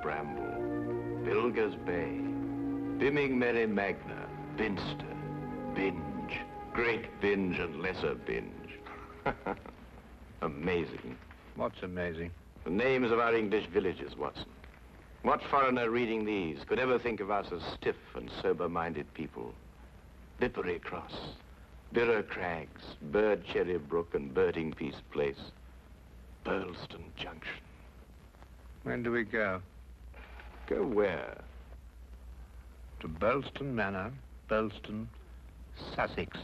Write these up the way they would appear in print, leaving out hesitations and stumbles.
Bramble, Bilger's Bay, Bimming Merry Magna, Binster, Binge, Great Binge and Lesser Binge. Amazing. What's amazing? The names of our English villages, Watson. What foreigner reading these could ever think of us as stiff and sober-minded people? Bippery Cross, Birrer Crags, Bird Cherry Brook and Birding Piece Place, Burlston Junction. When do we go? Go where? To Burlston Manor, Burlston, Sussex.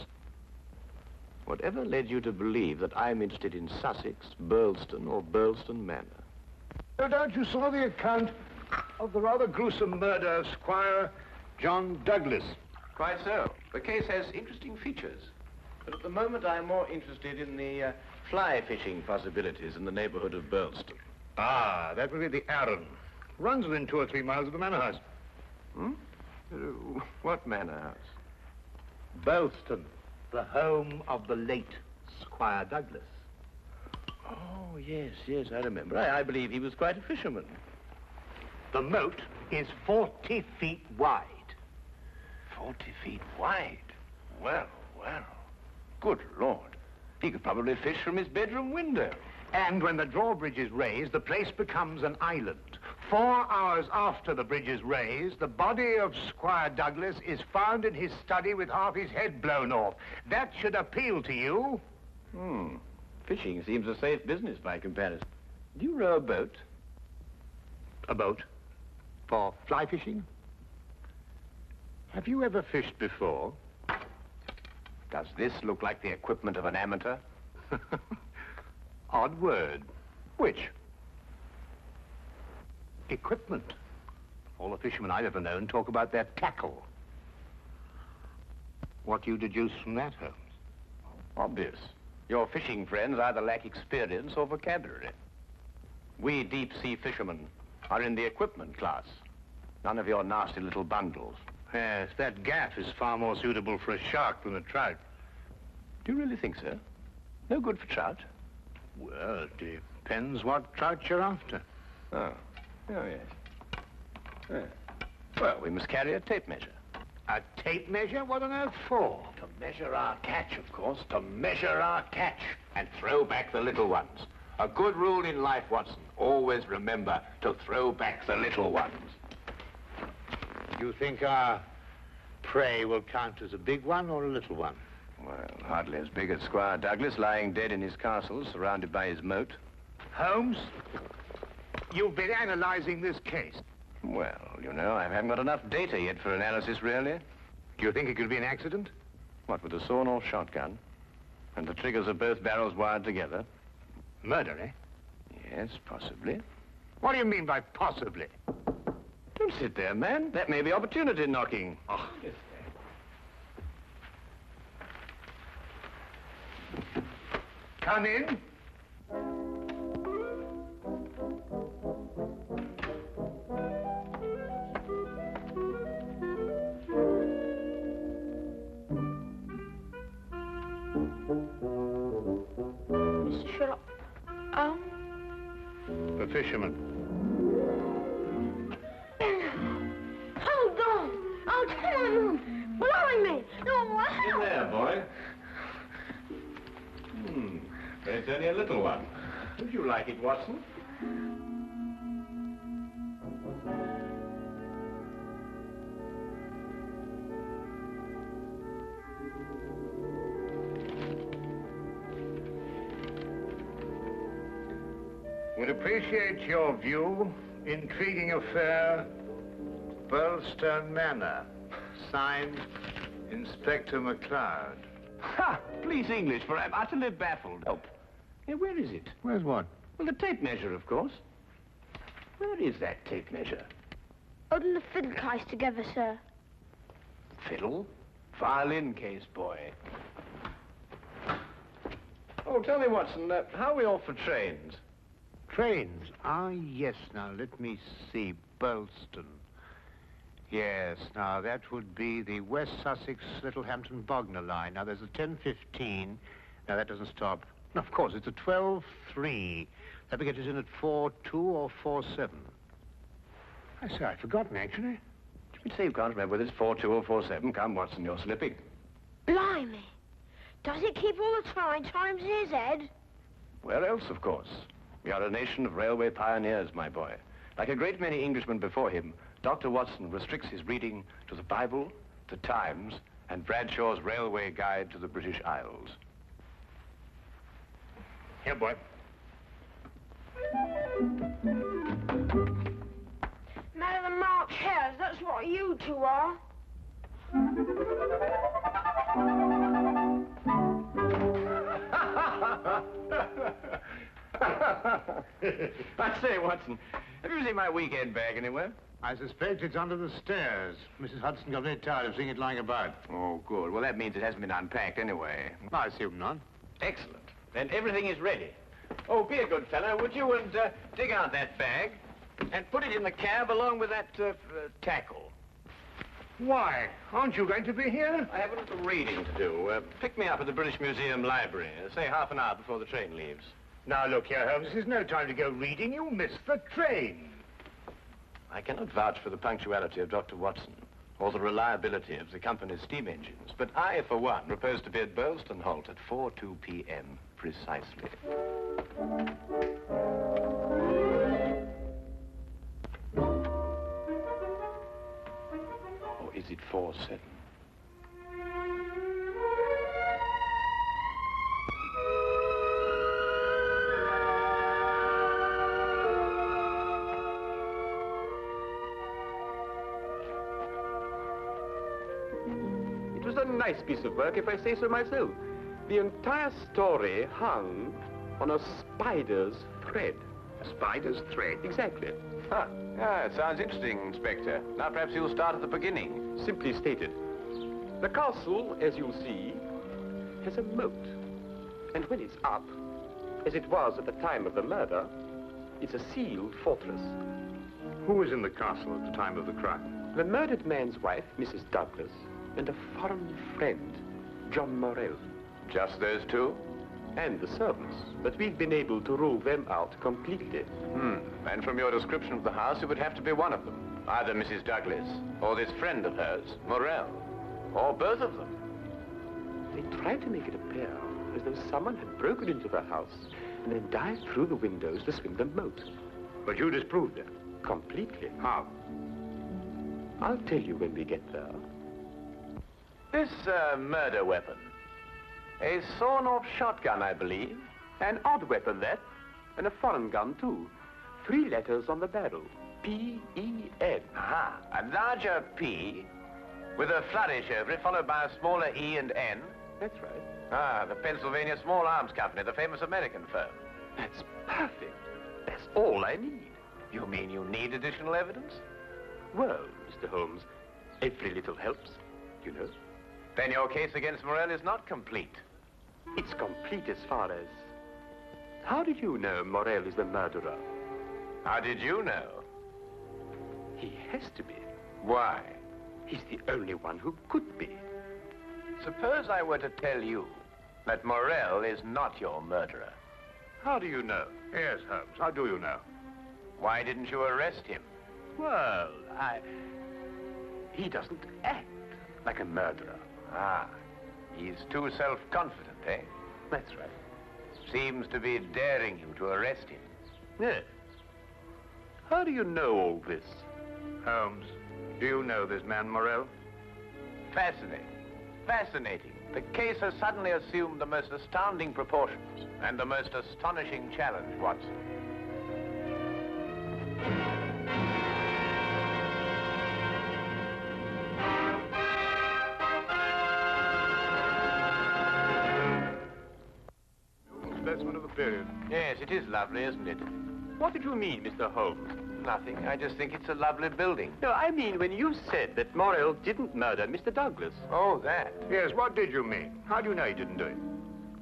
Whatever led you to believe that I'm interested in Sussex, Burlston, or Burlston Manor? No doubt you saw the account of the rather gruesome murder of Squire John Douglas. Quite so. The case has interesting features. But at the moment, I'm more interested in the fly fishing possibilities in the neighborhood of Burlston. Ah, that would be the Arun. Runs within 2 or 3 miles of the manor house. Hmm? What manor house? Burlston, the home of the late Squire Douglas. Oh, yes, I remember. I believe he was quite a fisherman. The moat is 40 feet wide. 40 feet wide? Well. Good Lord. He could probably fish from his bedroom window. And when the drawbridge is raised, the place becomes an island. 4 hours after the bridge is raised, the body of Squire Douglas is found in his study with half his head blown off. That should appeal to you. Fishing seems a safe business by comparison. Do you row a boat? A boat? For fly fishing? Have you ever fished before? Does this look like the equipment of an amateur? Odd word. Which? Equipment. All the fishermen I've ever known talk about their tackle. What do you deduce from that, Holmes? Obvious. Your fishing friends either lack experience or vocabulary. We deep-sea fishermen are in the equipment class. None of your nasty little bundles. Yes, that gaff is far more suitable for a shark than a trout. Do you really think so? No good for trout? Well, it depends what trout you're after. Oh yes. Well, we must carry a tape measure. A tape measure? What on earth for? To measure our catch, of course. To measure our catch and throw back the little ones. A good rule in life, Watson. Always remember to throw back the little ones. You think our prey will count as a big one or a little one? Well, hardly as big as Squire Douglas, lying dead in his castle, surrounded by his moat. Holmes, you've been analyzing this case. Well, you know, I haven't got enough data yet for analysis, really. Do you think it could be an accident? What, with a sawn-off shotgun? And the triggers of both barrels wired together? Murder, eh? Yes, possibly. What do you mean by possibly? Don't sit there, man. That may be opportunity knocking. Oh. Come in. Mr. Sherlock, The fisherman. Hold on! Oh, come on! Blowing me! No, wow! In there, boy. But it's only a little one. Would you like it, Watson? Would appreciate your view. Intriguing affair, Burlston Manor. Signed, Inspector MacLeod. Ha! Please, English, for I'm utterly baffled. Help. Yeah, where is it? Where's what? Well, the tape measure, of course. Where is that tape measure? Holding the fiddle case together, sir. Fiddle? Violin case, boy. Oh, tell me, Watson, how are we off for trains? Trains? Ah, yes. Now, let me see. Burlston. Yes, now, that would be the West Sussex Littlehampton Bognor line. Now, there's a 10:15. Now, that doesn't stop. No, of course, it's a 12:3. That will get us in at 4:2 or 4:7. I say, I'd forgotten, actually. You say you can't remember whether it's 4-2 or 4-7. Come, Watson, you're slipping. Blimey. Does it keep all the times in his head? Where else, of course? We are a nation of railway pioneers, my boy. Like a great many Englishmen before him, Dr. Watson restricts his reading to the Bible, the Times, and Bradshaw's Railway Guide to the British Isles. Here, boy. Men of the March Hares, that's what you two are. I say, Watson, have you seen my weekend bag anywhere? I suspect it's under the stairs. Mrs. Hudson got very tired of seeing it lying about. Oh, good. Well, that means it hasn't been unpacked anyway. I assume not. Excellent. Then everything is ready. Oh, be a good fellow, would you, and dig out that bag and put it in the cab along with that tackle. Why? Aren't you going to be here? I have a little reading to do. Pick me up at the British Museum Library, say half an hour before the train leaves. Now, look here, Holmes. This is no time to go reading. You missed the train. I cannot vouch for the punctuality of Dr. Watson or the reliability of the company's steam engines, but I, for one, propose to be at Boylston Halt at 4:02 p.m. precisely. Or is it 4:07? It was a nice piece of work, if I say so myself. The entire story hung on a spider's thread. A spider's thread? Exactly. Huh. Yeah, it sounds interesting, Inspector. Now perhaps you'll start at the beginning. Simply stated, the castle, as you'll see, has a moat. And when it's up, as it was at the time of the murder, it's a sealed fortress. Who was in the castle at the time of the crime? The murdered man's wife, Mrs. Douglas, and a foreign friend, John Morell. Just those two? And the servants, but we've been able to rule them out completely. And from your description of the house, it would have to be one of them. Either Mrs. Douglas, or this friend of hers, Morell, or both of them. They tried to make it appear as though someone had broken into the house and then dived through the windows to swim the moat. But you disproved it. Completely. How? I'll tell you when we get there. This murder weapon. A sawn-off shotgun, I believe. An odd weapon, that. And a foreign gun, too. 3 letters on the barrel. P-E-N. Aha. A larger P with a flourish over it, followed by a smaller E and N. That's right. Ah, the Pennsylvania Small Arms Company, the famous American firm. That's perfect. That's all I need. You mean you need additional evidence? Well, Mr. Holmes, every little helps, you know. Then your case against Morell is not complete. It's complete as far as... How did you know Morell is the murderer? How did you know? He has to be. Why? He's the only one who could be. Suppose I were to tell you that Morell is not your murderer. How do you know? Yes, Holmes. How do you know? Why didn't you arrest him? Well, He doesn't act like a murderer. Ah, he's too self-confident, eh? That's right. Seems to be daring you to arrest him. Yes. How do you know all this? Holmes, do you know this man Morell? Fascinating. Fascinating. The case has suddenly assumed the most astounding proportions and the most astonishing challenge, Watson. Specimen of the period. Yes, it is lovely, isn't it? What did you mean, Mr. Holmes? Nothing. I just think it's a lovely building. No, I mean when you said that Morell didn't murder Mr. Douglas. Oh, that. Yes, what did you mean? How do you know he didn't do it?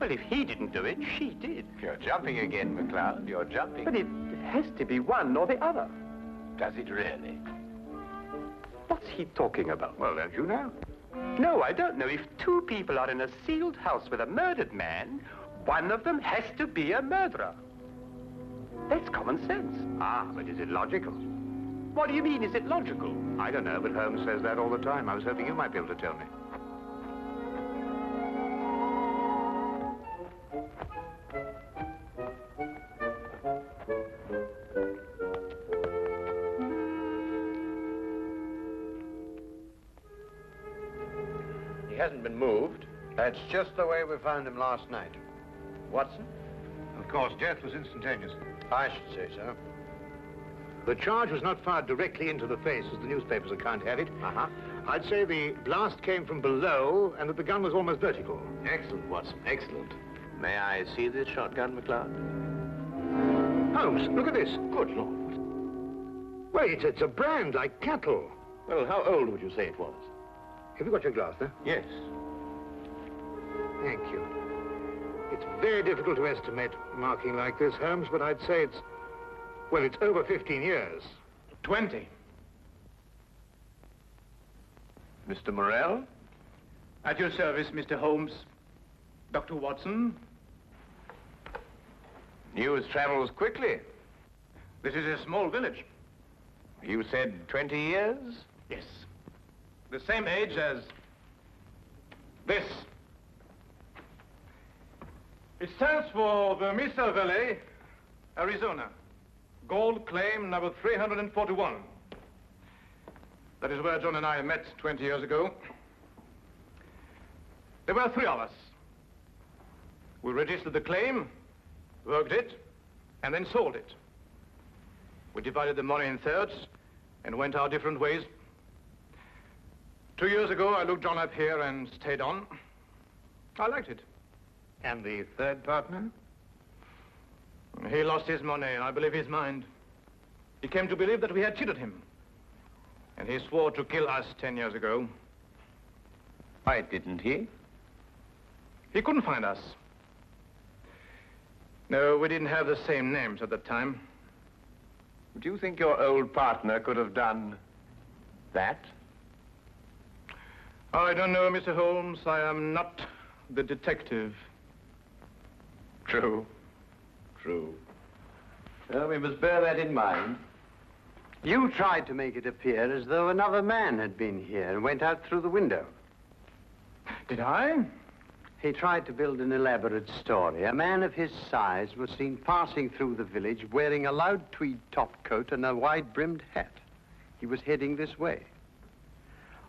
Well, if he didn't do it, she did. You're jumping again, McCloud. You're jumping. But it has to be one or the other. Does it really? What's he talking about? Well, don't you know? No, I don't know. If 2 people are in a sealed house with a murdered man, one of them has to be a murderer. That's common sense. Ah, but is it logical? What do you mean? Is it logical? I don't know, but Holmes says that all the time. I was hoping you might be able to tell me. He hasn't been moved. That's just the way we found him last night. Watson? Of course, death was instantaneous. I should say so. The charge was not fired directly into the face, as the newspapers account have it. Uh-huh. I'd say the blast came from below and that the gun was almost vertical. Excellent, Watson, excellent. May I see this shotgun, McLeod? Holmes, look at this. Good Lord. Well, it's a brand like cattle. Well, how old would you say it was? Have you got your glass there? Yes. Thank you. It's very difficult to estimate marking like this, Holmes, but I'd say it's over 15 years. 20. Mr. Morrell? At your service, Mr. Holmes. Dr. Watson. News travels quickly. This is a small village. You said 20 years? Yes. The same age as this. It stands for the Mesa Valley, Arizona. Gold claim number 341. That is where John and I met 20 years ago. There were 3 of us. We registered the claim, worked it, and then sold it. We divided the money in thirds and went our different ways. 2 years ago, I looked John up here and stayed on. I liked it. And the third partner? He lost his money, and I believe his mind. He came to believe that we had cheated him. And he swore to kill us 10 years ago. Why didn't he? He couldn't find us. No, we didn't have the same names at the time. Do you think your old partner could have done that? I don't know, Mr. Holmes. I am not the detective. True. True. Well, we must bear that in mind. You tried to make it appear as though another man had been here and went out through the window. Did I? He tried to build an elaborate story. A man of his size was seen passing through the village wearing a loud tweed topcoat and a wide-brimmed hat. He was heading this way.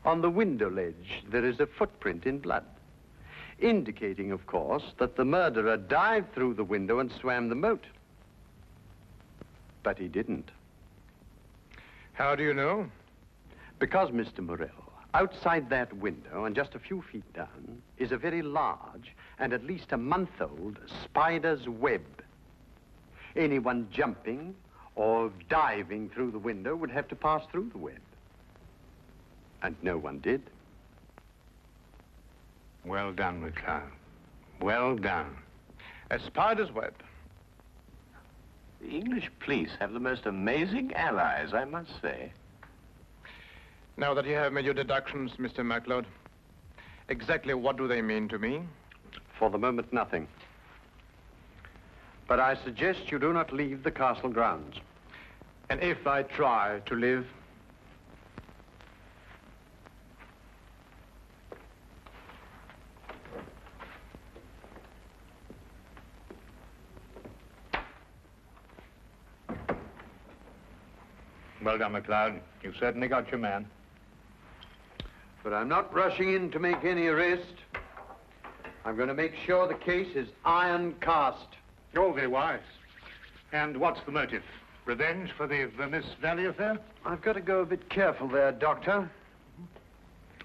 On the window ledge, there is a footprint in blood, indicating, of course, that the murderer dived through the window and swam the moat. But he didn't. How do you know? Because, Mr. Morrell, outside that window and just a few feet down is a very large and at least a month-old spider's web. Anyone jumping or diving through the window would have to pass through the web. And no one did. Well done, McLeod. Well done. A spider's web. The English police have the most amazing allies, I must say. Now that you have made your deductions, Mr. MacLeod, exactly what do they mean to me? For the moment, nothing. But I suggest you do not leave the castle grounds. And if I try to live? Well done, McLeod. You've certainly got your man. But I'm not rushing in to make any arrest. I'm going to make sure the case is iron cast. Oh, very wise. And what's the motive? Revenge for the Vermis Valley affair? I've got to go a bit careful there, Doctor.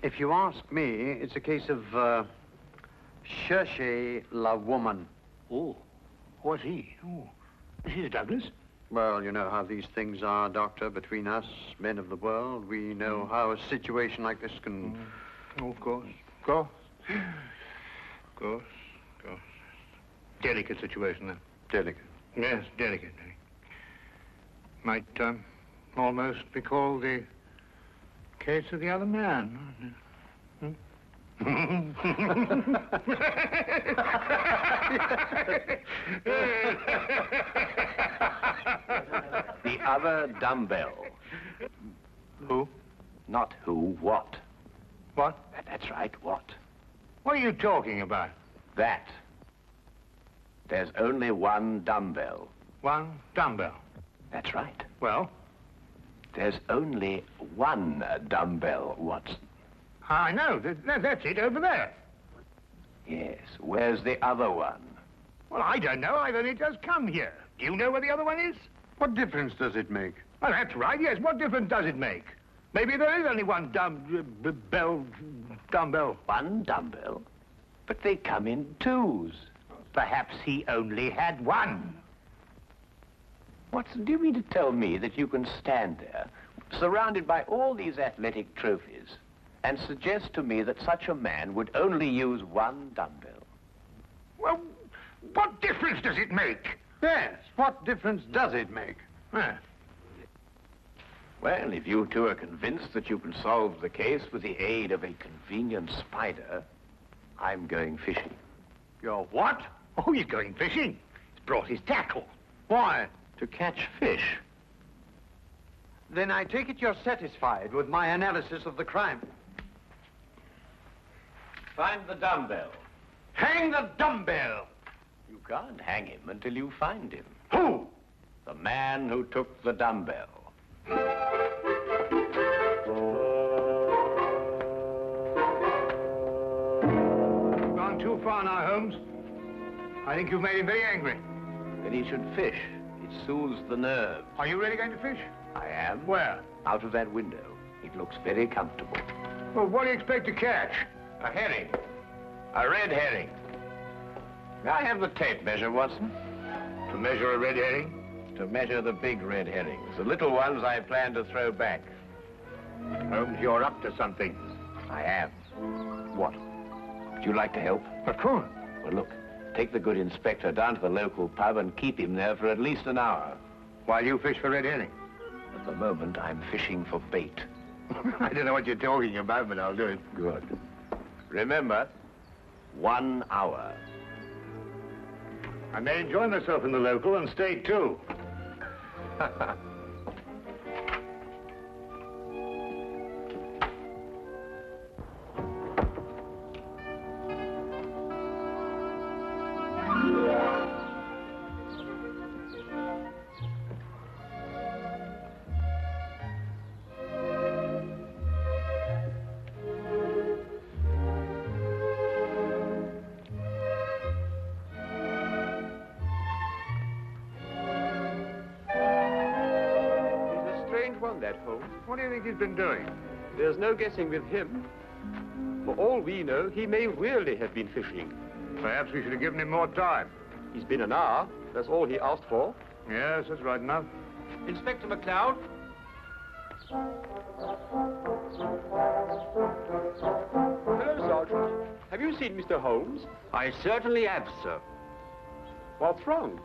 If you ask me, it's a case of, cherchez la woman. Oh, what's he? Oh, is he Douglas? Well, you know how these things are, Doctor, between us, men of the world. We know how a situation like this can... Oh, of course. Of course. Of course. Of course. Delicate situation, then. Delicate. Yes, delicate. Might almost be called the case of the other man. The other dumbbell. Not who, what. What? That's right, what? What are you talking about? That. There's only one dumbbell. One dumbbell. That's right. Well? There's only one dumbbell, Watson. I know. That's it over there. Yes. Where's the other one? Well, I don't know. I've only just come here. Do you know where the other one is? What difference does it make? Well, that's right, yes. What difference does it make? Maybe there is only one dumbbell. One dumbbell? But they come in twos. Perhaps he only had one. Watson, do you mean to tell me that you can stand there, surrounded by all these athletic trophies, and suggest to me that such a man would only use one dumbbell? Well, what difference does it make? Yes, what difference does it make? Well, if you two are convinced that you can solve the case with the aid of a convenient spider, I'm going fishing. You're what? Oh, he's going fishing. He's brought his tackle. Why? To catch fish. Then I take it you're satisfied with my analysis of the crime. Find the dumbbell. Hang the dumbbell! You can't hang him until you find him. Who? The man who took the dumbbell. You've gone too far now, Holmes. I think you've made him very angry. Then he should fish. It soothes the nerves. Are you really going to fish? I am. Where? Out of that window. It looks very comfortable. Well, what do you expect to catch? A herring. A red herring. May I have the tape measure, Watson? To measure a red herring? To measure the big red herrings. The little ones I plan to throw back. Holmes, you're up to something. I am. What? Would you like to help? Of course. Well, look. Take the good inspector down to the local pub and keep him there for at least an hour. While you fish for red herring? At the moment, I'm fishing for bait. I don't know what you're talking about, but I'll do it. Good. Remember, 1 hour. I may enjoy myself in the local and stay too. That Holmes. What do you think he's been doing? There's no guessing with him. For all we know, he may really have been fishing. Perhaps we should have given him more time. He's been an hour. That's all he asked for. Yes, that's right enough. Inspector McLeod? Hello, Sergeant. Have you seen Mr. Holmes? I certainly have, sir. What's wrong?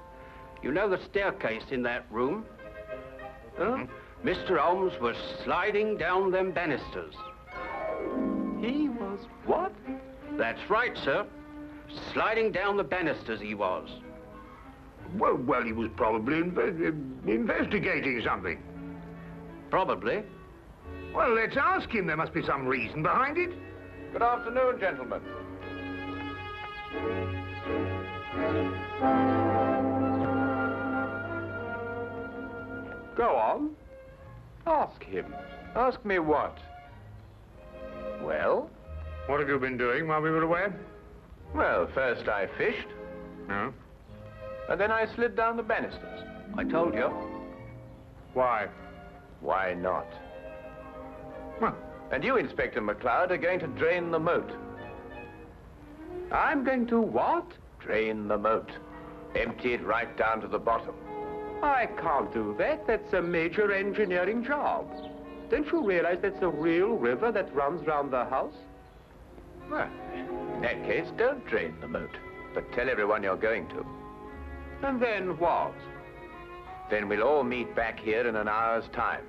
You know the staircase in that room? Huh? Mr. Holmes was sliding down them banisters. He was what? That's right, sir. Sliding down the banisters he was. Well, he was probably investigating something. Probably. Well, let's ask him. There must be some reason behind it. Good afternoon, gentlemen. Go on. Ask him. Ask me what? Well? What have you been doing while we were away? Well, first I fished, No. and then I slid down the banisters. I told you. Why? Why not? Well, And you, Inspector McLeod, are going to drain the moat. I'm going to what? Drain the moat. Empty it right down to the bottom. I can't do that. That's a major engineering job. Don't you realize that's a real river that runs round the house? Well, in that case, don't drain the moat, but tell everyone you're going to. And then what? Then we'll all meet back here in an hour's time.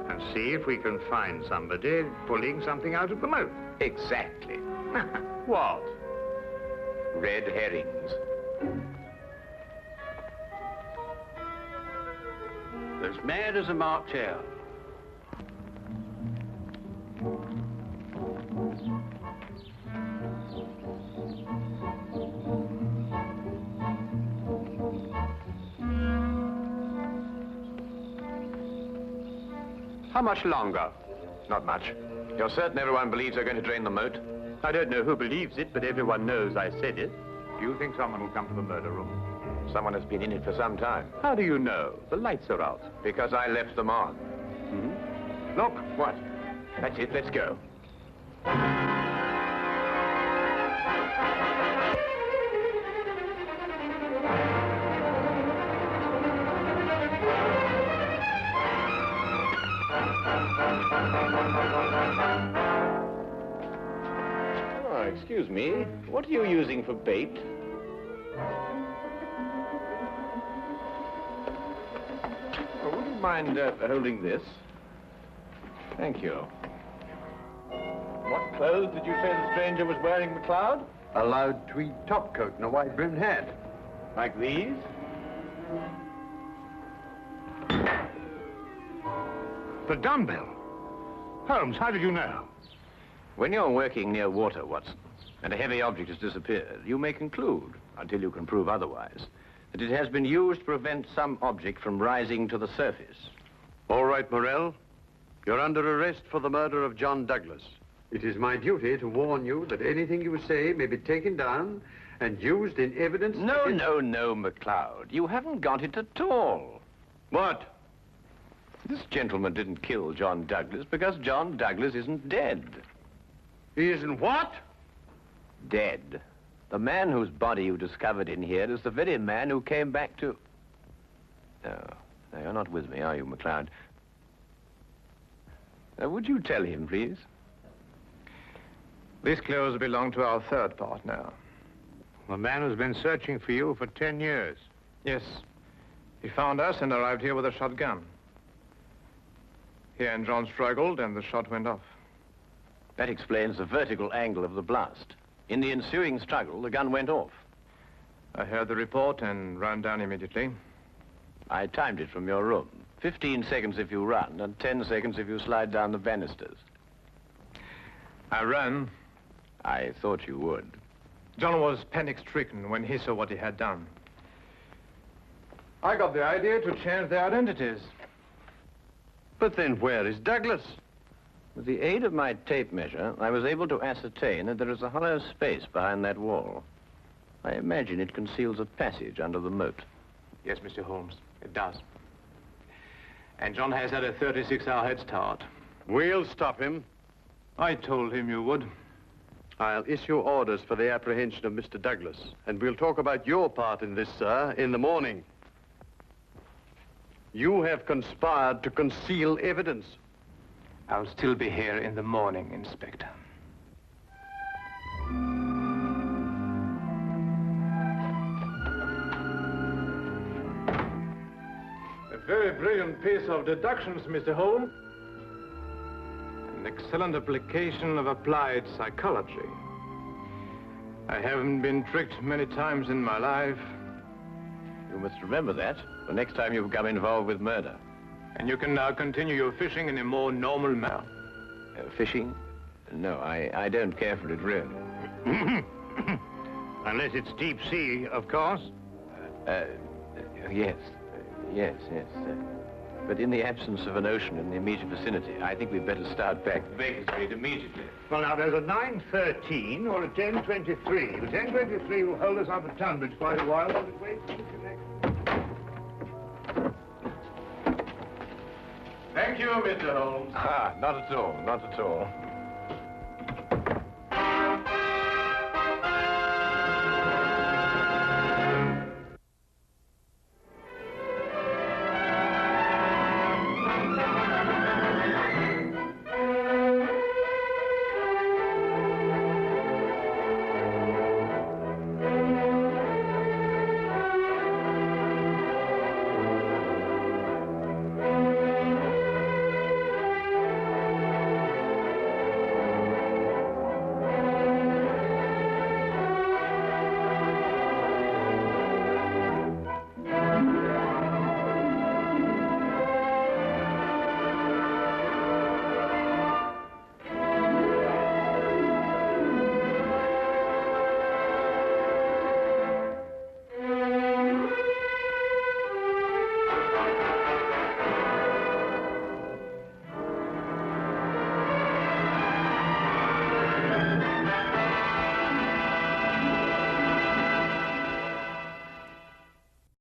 and see if we can find somebody pulling something out of the moat. Exactly. What? Red herrings. As mad as a March hare. How much longer? Not much. You're certain everyone believes they're going to drain the moat? I don't know who believes it, but everyone knows I said it. Do you think someone will come to the murder room? Someone has been in it for some time. How do you know? The lights are out. Because I left them on. Look. What? That's it, let's go. Oh, excuse me. What are you using for bait? Oh, would you mind holding this? Thank you. What clothes did you say the stranger was wearing, McLeod? A loud tweed topcoat and a wide-brimmed hat. Like these? The dumbbell. Holmes, how did you know? When you're working near water, Watson, and a heavy object has disappeared, you may conclude, until you can prove otherwise, that it has been used to prevent some object from rising to the surface. All right, Morell. You're under arrest for the murder of John Douglas. It is my duty to warn you that anything you say may be taken down and used in evidence... No, McLeod. You haven't got it at all. What? This gentleman didn't kill John Douglas because John Douglas isn't dead. He isn't what? Dead. The man whose body you discovered in here is the very man who came back to... No, you're not with me, are you, McLeod? Would you tell him, please? These clothes belong to our third partner. The man who's been searching for you for 10 years. Yes. He found us and arrived here with a shotgun. He and John struggled, and the shot went off. That explains the vertical angle of the blast. In the ensuing struggle, the gun went off. I heard the report and ran down immediately. I timed it from your room. 15 seconds if you run, and 10 seconds if you slide down the banisters. I ran. I thought you would. John was panic-stricken when he saw what he had done. I got the idea to change their identities. But then where is Douglas? With the aid of my tape measure, I was able to ascertain that there is a hollow space behind that wall. I imagine it conceals a passage under the moat. Yes, Mr. Holmes, it does. And John has had a 36-hour head start. We'll stop him. I told him you would. I'll issue orders for the apprehension of Mr. Douglas, and we'll talk about your part in this, sir, in the morning. You have conspired to conceal evidence. I'll still be here in the morning, Inspector. A very brilliant piece of deductions, Mr. Holmes. An excellent application of applied psychology. I haven't been tricked many times in my life. You must remember that the next time you become involved with murder. And you can now continue your fishing in a more normal manner. Fishing? No, I don't care for it, really. Unless it's deep sea, of course. Yes. But in the absence of an ocean in the immediate vicinity, I think we'd better start back to Baker Street immediately. Well, now, there's a 9:13 or a 10:23. The 10:23 will hold us up at Tunbridge quite a while. Will it wait? Thank you, Mr. Holmes. Not at all.